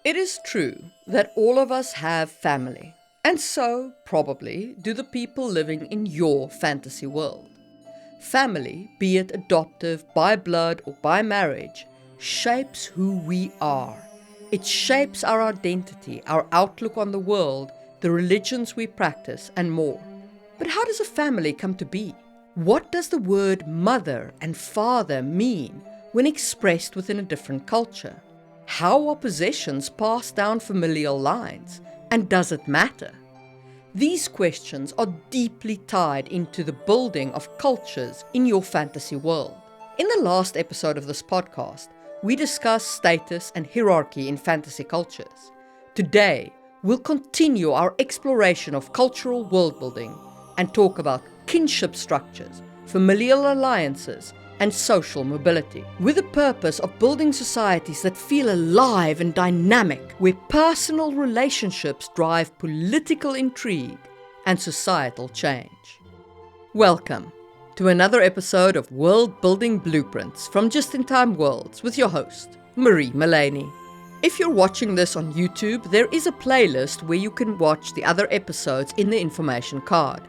It is true that all of us have family, and so, probably, do the people living in your fantasy world. Family, be it adoptive, by blood, or by marriage, shapes who we are. It shapes our identity, our outlook on the world, the religions we practice, and more. But how does a family come to be? What does the word mother and father mean when expressed within a different culture? How are possessions passed down familial lines, and does it matter? These questions are deeply tied into the building of cultures in your fantasy world. In the last episode of this podcast, we discussed status and hierarchy in fantasy cultures. Today, we'll continue our exploration of cultural world building and talk about kinship structures, familial alliances, and social mobility, with the purpose of building societies that feel alive and dynamic, where personal relationships drive political intrigue and societal change. Welcome to another episode of World Building Blueprints from Just in Time Worlds with your host, Marie Mullaney. If you're watching this on YouTube, there is a playlist where you can watch the other episodes in the information card.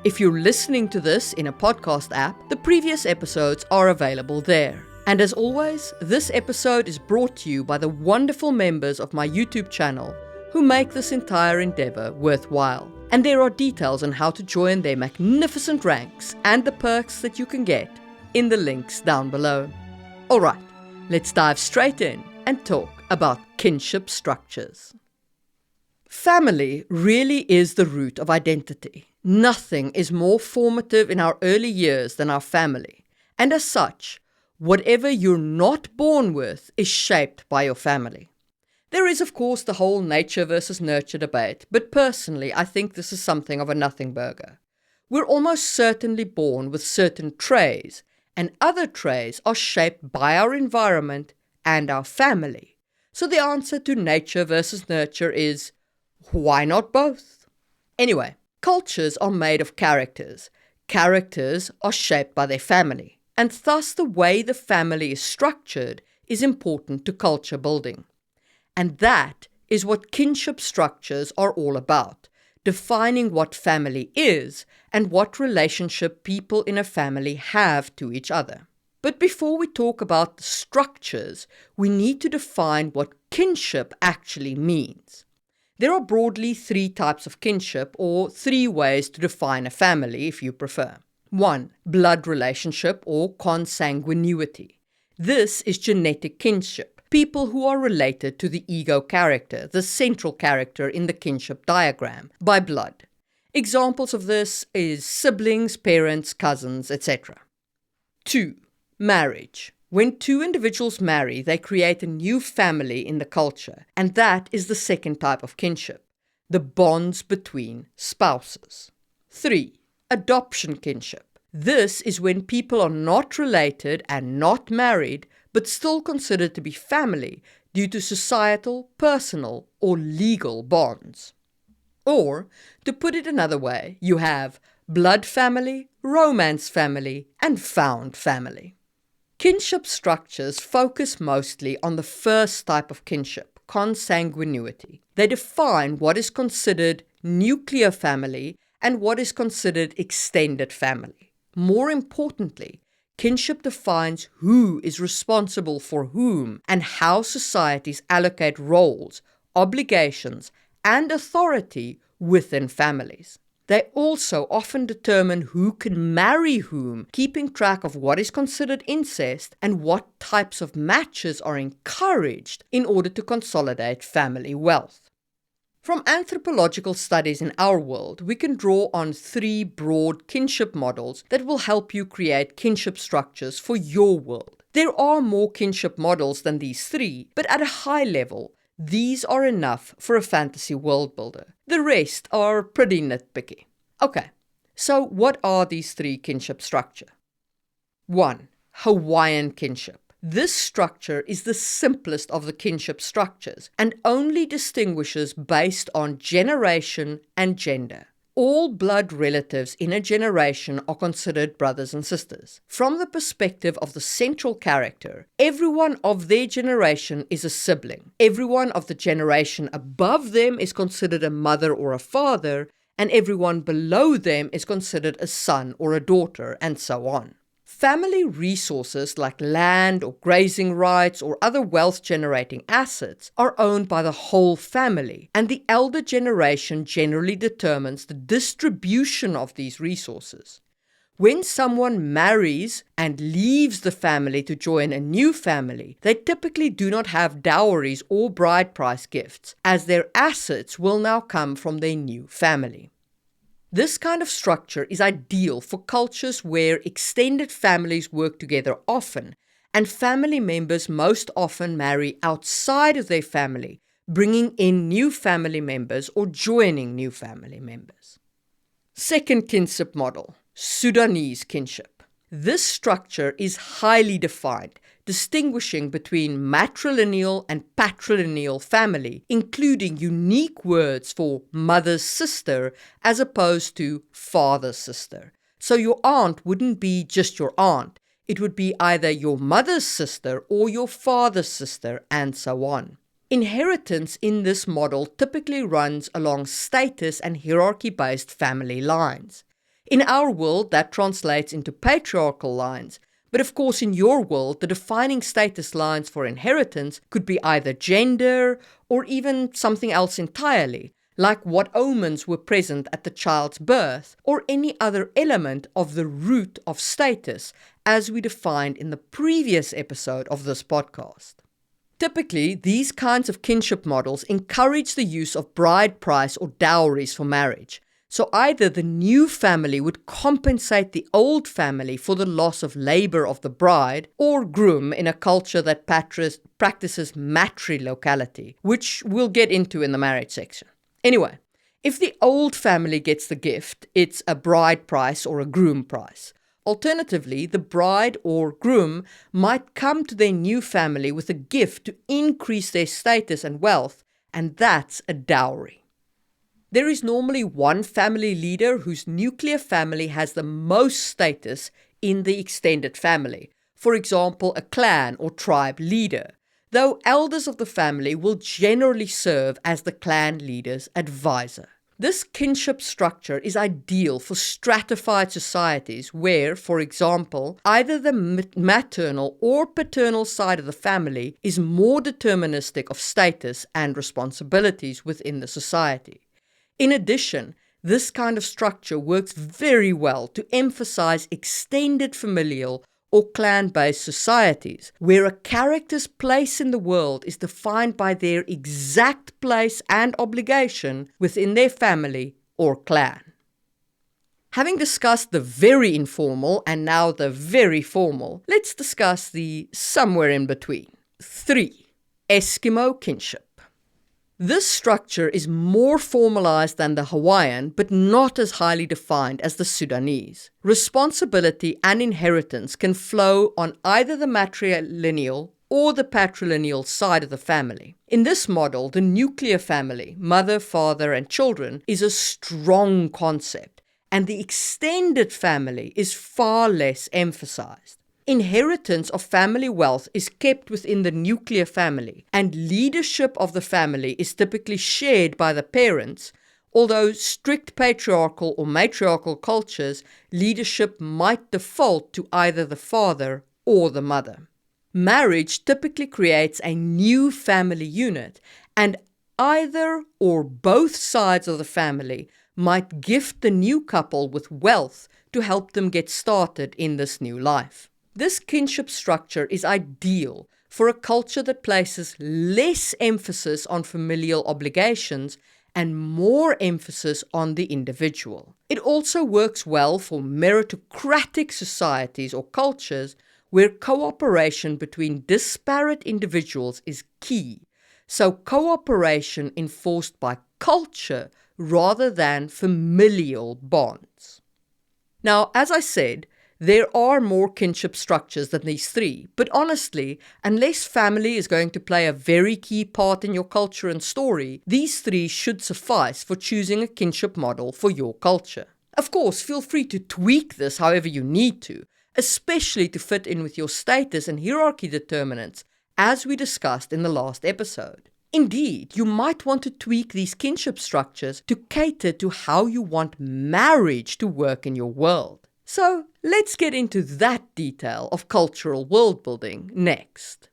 If you're listening to this in a podcast app, the previous episodes are available there. And as always, this episode is brought to you by the wonderful members of my YouTube channel who make this entire endeavor worthwhile. And there are details on how to join their magnificent ranks and the perks that you can get in the links down below. Alright, let's dive straight in and talk about kinship structures. Family really is the root of identity. Nothing is more formative in our early years than our family, and as such, whatever you're not born with is shaped by your family. There is, of course, the whole nature versus nurture debate, but personally, I think this is something of a nothing burger. We're almost certainly born with certain traits, and other traits are shaped by our environment and our family. So the answer to nature versus nurture is, why not both? Anyway, cultures are made of characters. Characters are shaped by their family, and thus the way the family is structured is important to culture building. And that is what kinship structures are all about, defining what family is and what relationship people in a family have to each other. But before we talk about the structures, we need to define what kinship actually means. There are broadly three types of kinship, or three ways to define a family if you prefer. 1. Blood relationship or consanguinity. This is genetic kinship, people who are related to the ego character, the central character in the kinship diagram, by blood. Examples of this is siblings, parents, cousins, etc. 2. Marriage. When two individuals marry, they create a new family in the culture, and that is the second type of kinship, the bonds between spouses. 3. Adoption kinship. This is when people are not related and not married, but still considered to be family due to societal, personal, or legal bonds. Or, to put it another way, you have blood family, romance family, and found family. Kinship structures focus mostly on the first type of kinship, consanguinity. They define what is considered nuclear family and what is considered extended family. More importantly, kinship defines who is responsible for whom and how societies allocate roles, obligations, and authority within families. They also often determine who can marry whom, keeping track of what is considered incest and what types of matches are encouraged in order to consolidate family wealth. From anthropological studies in our world, we can draw on three broad kinship models that will help you create kinship structures for your world. There are more kinship models than these three, but at a high level, these are enough for a fantasy world builder. The rest are pretty nitpicky. Okay, so what are these three kinship structures? 1. Hawaiian kinship. This structure is the simplest of the kinship structures and only distinguishes based on generation and gender. all blood relatives in a generation are considered brothers and sisters. From the perspective of the central character, everyone of their generation is a sibling. Everyone of the generation above them is considered a mother or a father, and everyone below them is considered a son or a daughter, and so on. Family resources like land or grazing rights or other wealth-generating assets are owned by the whole family, and the elder generation generally determines the distribution of these resources. When someone marries and leaves the family to join a new family, they typically do not have dowries or bride price gifts, as their assets will now come from their new family. This kind of structure is ideal for cultures where extended families work together often, and family members most often marry outside of their family, bringing in new family members or joining new family members. Second kinship model, Sudanese kinship. This structure is highly defined, distinguishing between matrilineal and patrilineal family, including unique words for mother's sister as opposed to father's sister. So your aunt wouldn't be just your aunt. It would be either your mother's sister or your father's sister, and so on. Inheritance in this model typically runs along status and hierarchy-based family lines. In our world, that translates into patriarchal lines, but of course in your world, the defining status lines for inheritance could be either gender or even something else entirely, like what omens were present at the child's birth, or any other element of the root of status, as we defined in the previous episode of this podcast. Typically, these kinds of kinship models encourage the use of bride price or dowries for marriage. So either the new family would compensate the old family for the loss of labor of the bride, or groom in a culture that practices matrilocality, which we'll get into in the marriage section. Anyway, if the old family gets the gift, it's a bride price or a groom price. Alternatively, the bride or groom might come to their new family with a gift to increase their status and wealth, and that's a dowry. There is normally one family leader whose nuclear family has the most status in the extended family, for example, a clan or tribe leader, though elders of the family will generally serve as the clan leader's advisor. This kinship structure is ideal for stratified societies where, for example, either the maternal or paternal side of the family is more deterministic of status and responsibilities within the society. In addition, this kind of structure works very well to emphasize extended familial or clan-based societies, where a character's place in the world is defined by their exact place and obligation within their family or clan. Having discussed the very informal and now the very formal, let's discuss the somewhere in between. 3. Eskimo kinship. This structure is more formalized than the Hawaiian, but not as highly defined as the Sudanese. Responsibility and inheritance can flow on either the matrilineal or the patrilineal side of the family. In this model, the nuclear family, mother, father, and children, is a strong concept, and the extended family is far less emphasized. Inheritance of family wealth is kept within the nuclear family, and leadership of the family is typically shared by the parents, although strict patriarchal or matriarchal cultures, leadership might default to either the father or the mother. Marriage typically creates a new family unit, and either or both sides of the family might gift the new couple with wealth to help them get started in this new life. This kinship structure is ideal for a culture that places less emphasis on familial obligations and more emphasis on the individual. It also works well for meritocratic societies or cultures where cooperation between disparate individuals is key, so cooperation enforced by culture rather than familial bonds. Now, as I said, there are more kinship structures than these three, but honestly, unless family is going to play a very key part in your culture and story, these three should suffice for choosing a kinship model for your culture. Of course, feel free to tweak this however you need to, especially to fit in with your status and hierarchy determinants, as we discussed in the last episode. Indeed, you might want to tweak these kinship structures to cater to how you want marriage to work in your world. So, let's get into that detail of cultural world building next.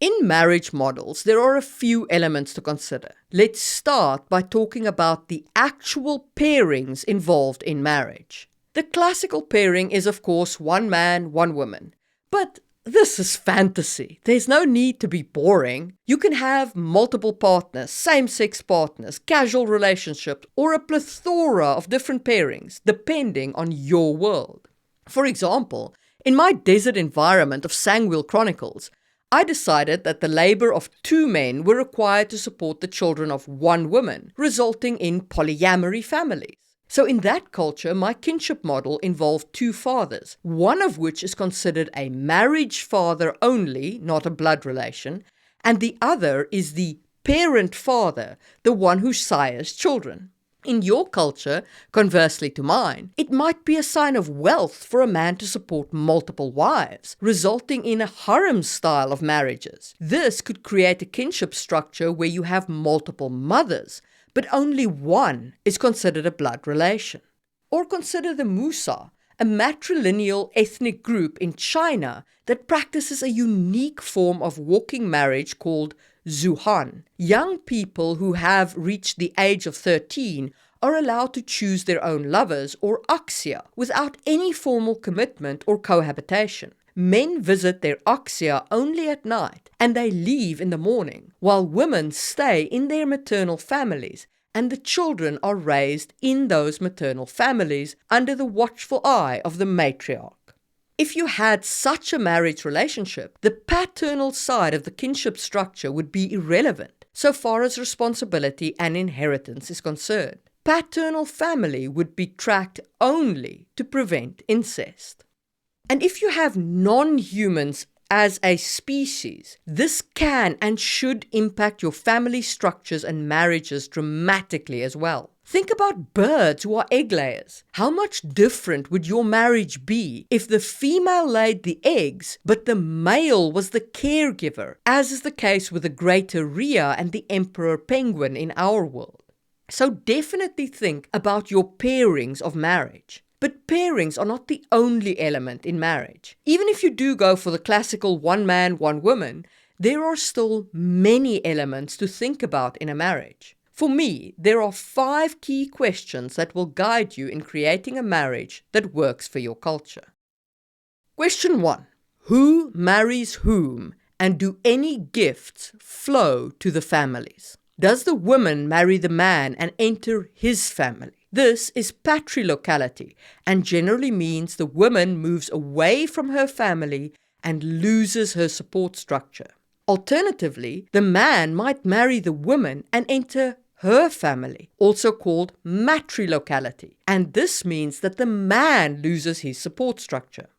In marriage models, there are a few elements to consider. Let's start by talking about the actual pairings involved in marriage. The classical pairing is, of course, one man, one woman. But this is fantasy. There's no need to be boring. You can have multiple partners, same-sex partners, casual relationships, or a plethora of different pairings, depending on your world. For example, in my desert environment of Sangwheel Chronicles, I decided that the labor of 2 men were required to support the children of 1 woman, resulting in polyamory families. So in that culture, my kinship model involved 2 fathers, one of which is considered a marriage father only, not a blood relation, and the other is the parent father, the one who sires children. In your culture, conversely to mine, it might be a sign of wealth for a man to support multiple wives, resulting in a harem style of marriages. This could create a kinship structure where you have multiple mothers, but only one is considered a blood relation. Or consider the Musa, a matrilineal ethnic group in China that practices a unique form of walking marriage called Zuhan. Young people who have reached the age of 13 are allowed to choose their own lovers, or axia, without any formal commitment or cohabitation. Men visit their axia only at night, and they leave in the morning, while women stay in their maternal families, and the children are raised in those maternal families under the watchful eye of the matriarch. If you had such a marriage relationship, the paternal side of the kinship structure would be irrelevant, so far as responsibility and inheritance is concerned. Paternal family would be tracked only to prevent incest. And if you have non-humans as a species, this can and should impact your family structures and marriages dramatically as well. Think about birds who are egg layers. How much different would your marriage be if the female laid the eggs, but the male was the caregiver, as is the case with the greater rhea and the emperor penguin in our world? So definitely think about your pairings of marriage. But pairings are not the only element in marriage. Even if you do go for the classical one man, one woman, there are still many elements to think about in a marriage. For me, there are 5 key questions that will guide you in creating a marriage that works for your culture. Question 1. Who marries whom, and do any gifts flow to the families? Does the woman marry the man and enter his family? This is patrilocality and generally means the woman moves away from her family and loses her support structure. Alternatively, the man might marry the woman and enter her family, also called matrilocality, and this means that the man loses his support structure.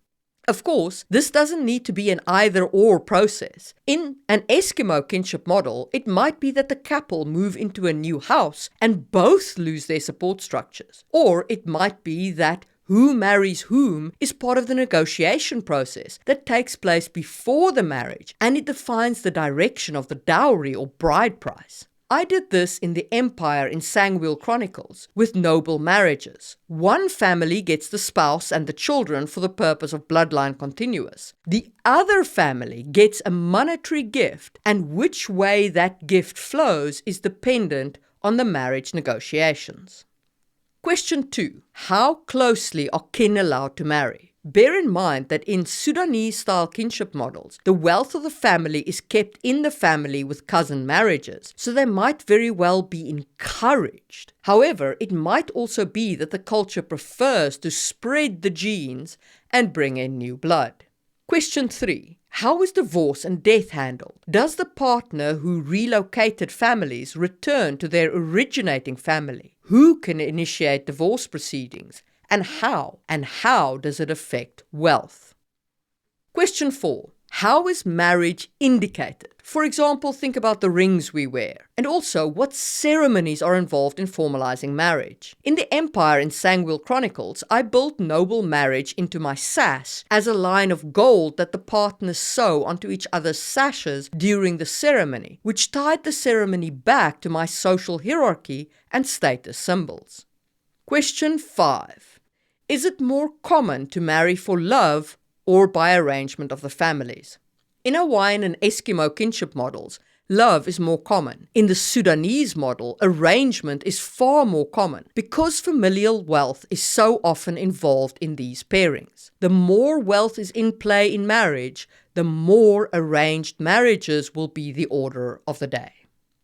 Of course, this doesn't need to be an either-or process. In an Eskimo kinship model, it might be that the couple move into a new house and both lose their support structures. Or it might be that who marries whom is part of the negotiation process that takes place before the marriage, and it defines the direction of the dowry or bride price. I did this in the Empire in Sangwheel Chronicles with noble marriages. One family gets the spouse and the children for the purpose of bloodline continuous. The other family gets a monetary gift, and which way that gift flows is dependent on the marriage negotiations. Question 2. How closely are kin allowed to marry? Bear in mind that in Sudanese-style kinship models, the wealth of the family is kept in the family with cousin marriages, so they might very well be encouraged. However, it might also be that the culture prefers to spread the genes and bring in new blood. Question 3. How is divorce and death handled? Does the partner who relocated families return to their originating family? Who can initiate divorce proceedings? and how? And how does it affect wealth? Question 4. How is marriage indicated? For example, think about the rings we wear, and also what ceremonies are involved in formalizing marriage. In the Empire in Sangwil Chronicles, I built noble marriage into my sash as a line of gold that the partners sew onto each other's sashes during the ceremony, which tied the ceremony back to my social hierarchy and status symbols. Question 5. Is it more common to marry for love or by arrangement of the families? In Hawaiian and Eskimo kinship models, love is more common. In the Sudanese model, arrangement is far more common because familial wealth is so often involved in these pairings. The more wealth is in play in marriage, the more arranged marriages will be the order of the day.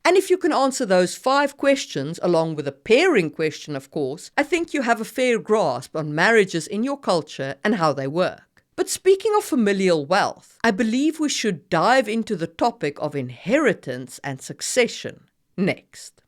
And if you can answer those 5 questions, along with a pairing question, of course, I think you have a fair grasp on marriages in your culture and how they work. But speaking of familial wealth, I believe we should dive into the topic of inheritance and succession next.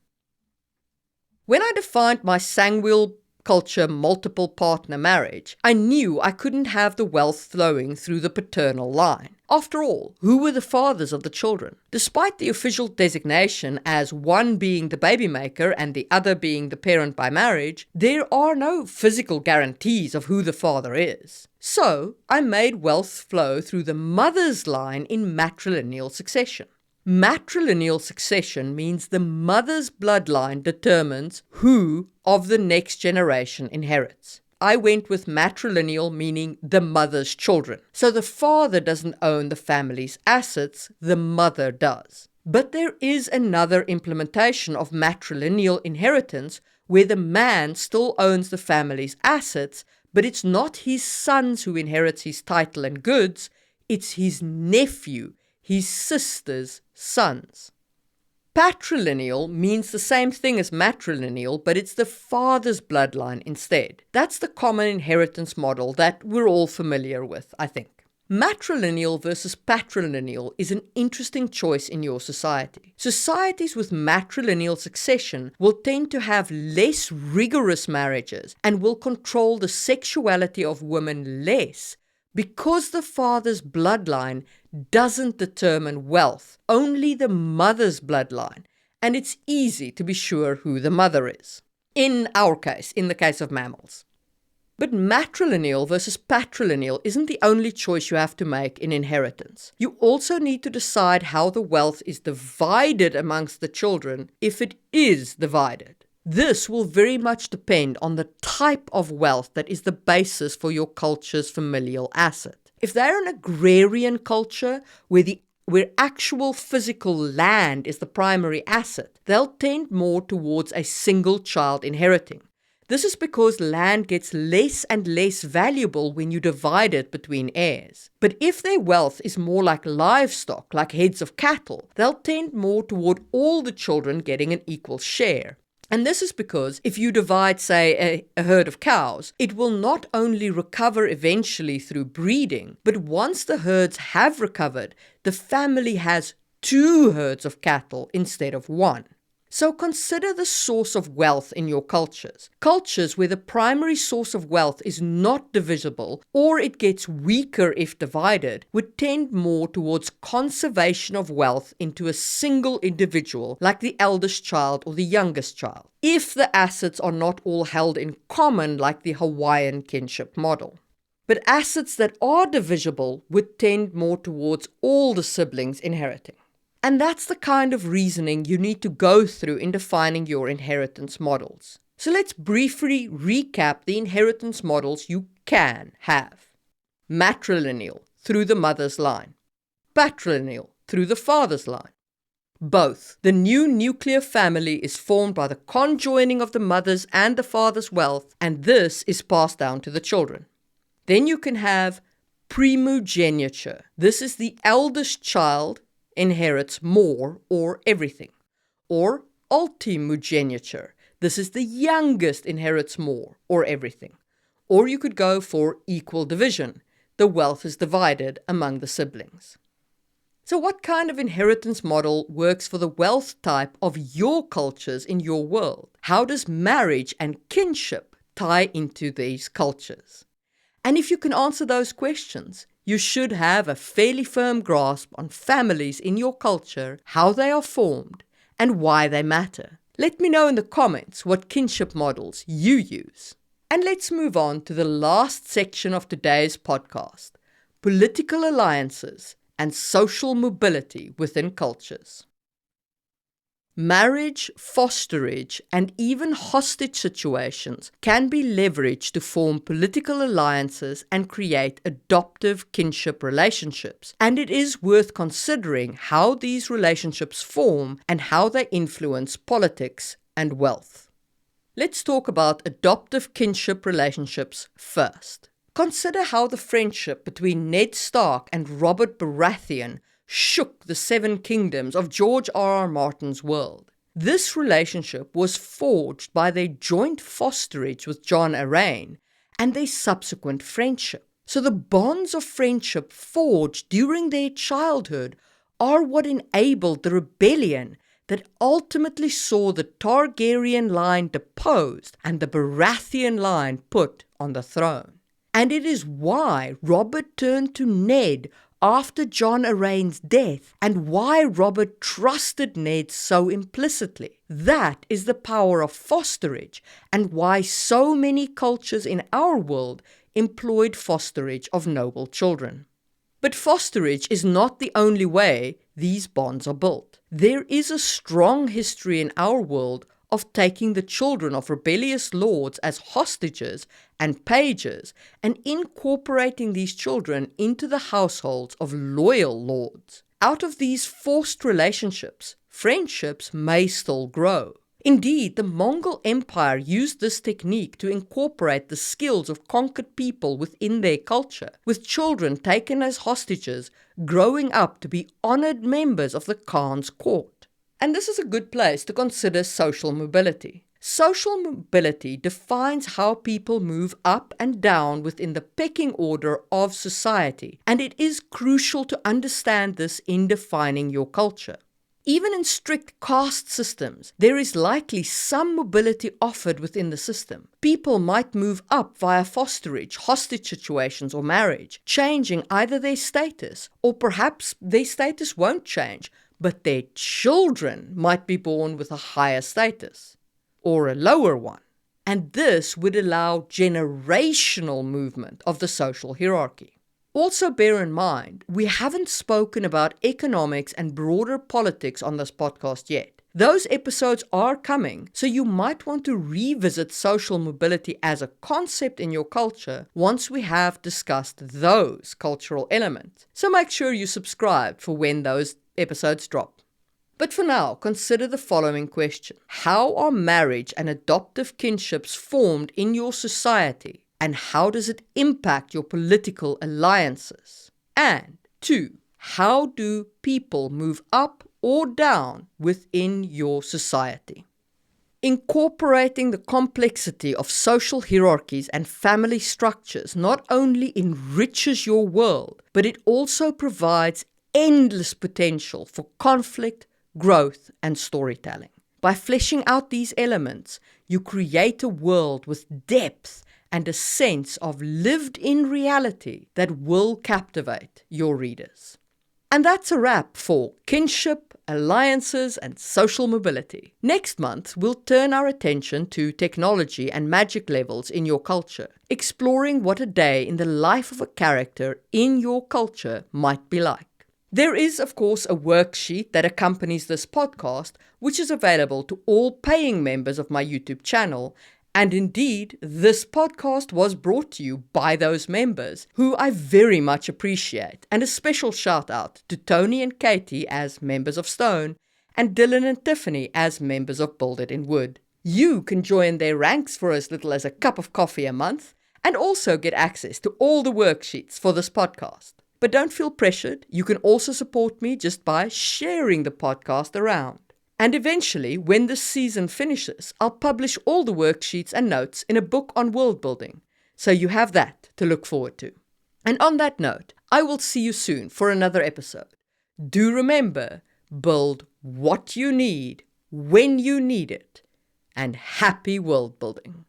When I defined my Sangwil culture multiple partner marriage, I knew I couldn't have the wealth flowing through the paternal line. After all, who were the fathers of the children? Despite the official designation as one being the baby maker and the other being the parent by marriage, there are no physical guarantees of who the father is. So, I made wealth flow through the mother's line in matrilineal succession. Matrilineal succession means the mother's bloodline determines who of the next generation inherits. I went with matrilineal, meaning the mother's children. So the father doesn't own the family's assets, the mother does. But there is another implementation of matrilineal inheritance where the man still owns the family's assets, but it's not his sons who inherits his title and goods, it's his nephew, his sister's sons. Patrilineal means the same thing as matrilineal, but it's the father's bloodline instead. That's the common inheritance model that we're all familiar with, I think. Matrilineal versus patrilineal is an interesting choice in your society. Societies with matrilineal succession will tend to have less rigorous marriages and will control the sexuality of women less because the father's bloodline doesn't determine wealth, only the mother's bloodline, and it's easy to be sure who the mother is. In our case, in the case of mammals. But matrilineal versus patrilineal isn't the only choice you have to make in inheritance. You also need to decide how the wealth is divided amongst the children, if it is divided. This will very much depend on the type of wealth that is the basis for your culture's familial asset. If they're an agrarian culture where actual physical land is the primary asset, they'll tend more towards a single child inheriting. This is because land gets less and less valuable when you divide it between heirs. But if their wealth is more like livestock, like heads of cattle, they'll tend more toward all the children getting an equal share. And this is because if you divide, say, a herd of cows, it will not only recover eventually through breeding, but once the herds have recovered, the family has 2 herds of cattle instead of 1. So consider the source of wealth in your cultures. Cultures where the primary source of wealth is not divisible or it gets weaker if divided would tend more towards conservation of wealth into a single individual like the eldest child or the youngest child, if the assets are not all held in common like the Hawaiian kinship model. But assets that are divisible would tend more towards all the siblings inheriting. And that's the kind of reasoning you need to go through in defining your inheritance models. So let's briefly recap the inheritance models you can have. Matrilineal, through the mother's line. Patrilineal, through the father's line. Both. The new nuclear family is formed by the conjoining of the mother's and the father's wealth, and this is passed down to the children. Then you can have primogeniture. This is the eldest child inherits more or everything. Or ultimogeniture. This is the youngest inherits more or everything. Or you could go for equal division. The wealth is divided among the siblings. So what kind of inheritance model works for the wealth type of your cultures in your world? How does marriage and kinship tie into these cultures? And if you can answer those questions, you should have a fairly firm grasp on families in your culture, how they are formed, and why they matter. Let me know in the comments what kinship models you use. And let's move on to the last section of today's podcast: political alliances and social mobility within cultures. Marriage, fosterage, and even hostage situations can be leveraged to form political alliances and create adoptive kinship relationships. And it is worth considering how these relationships form and how they influence politics and wealth. Let's talk about adoptive kinship relationships first. Consider how the friendship between Ned Stark and Robert Baratheon shook the Seven Kingdoms of George R.R. Martin's world. This relationship was forged by their joint fosterage with Jon Arryn and their subsequent friendship. So the bonds of friendship forged during their childhood are what enabled the rebellion that ultimately saw the Targaryen line deposed and the Baratheon line put on the throne. And it is why Robert turned to Ned after Jon Arryn's death, and why Robert trusted Ned so implicitly. That is the power of fosterage, and why so many cultures in our world employed fosterage of noble children. But fosterage is not the only way these bonds are built. There is a strong history in our world of taking the children of rebellious lords as hostages and pages and incorporating these children into the households of loyal lords. Out of these forced relationships, friendships may still grow. Indeed, the Mongol Empire used this technique to incorporate the skills of conquered people within their culture, with children taken as hostages growing up to be honored members of the Khan's court. And this is a good place to consider social mobility. Social mobility defines how people move up and down within the pecking order of society, and it is crucial to understand this in defining your culture. Even in strict caste systems, there is likely some mobility offered within the system. People might move up via fosterage, hostage situations, or marriage, changing either their status, or perhaps their status won't change, but their children might be born with a higher status or a lower one. And this would allow generational movement of the social hierarchy. Also bear in mind, we haven't spoken about economics and broader politics on this podcast yet. Those episodes are coming, so you might want to revisit social mobility as a concept in your culture once we have discussed those cultural elements. So make sure you subscribe for when those episodes drop. But for now, consider the following question. How are marriage and adoptive kinships formed in your society? And how does it impact your political alliances? And 2, how do people move up or down within your society? Incorporating the complexity of social hierarchies and family structures not only enriches your world, but it also provides endless potential for conflict, growth, and storytelling. By fleshing out these elements, you create a world with depth and a sense of lived-in reality that will captivate your readers. And that's a wrap for kinship, alliances, and social mobility. Next month, we'll turn our attention to technology and magic levels in your culture, exploring what a day in the life of a character in your culture might be like. There is, of course, a worksheet that accompanies this podcast, which is available to all paying members of my YouTube channel. And indeed, this podcast was brought to you by those members, who I very much appreciate. And a special shout out to Tony and Katie as members of Stone, and Dylan and Tiffany as members of Build It in Wood. You can join their ranks for as little as a cup of coffee a month, and also get access to all the worksheets for this podcast. But don't feel pressured. You can also support me just by sharing the podcast around. And eventually, when this season finishes, I'll publish all the worksheets and notes in a book on world building. So you have that to look forward to. And on that note, I will see you soon for another episode. Do remember, build what you need, when you need it, and happy world building.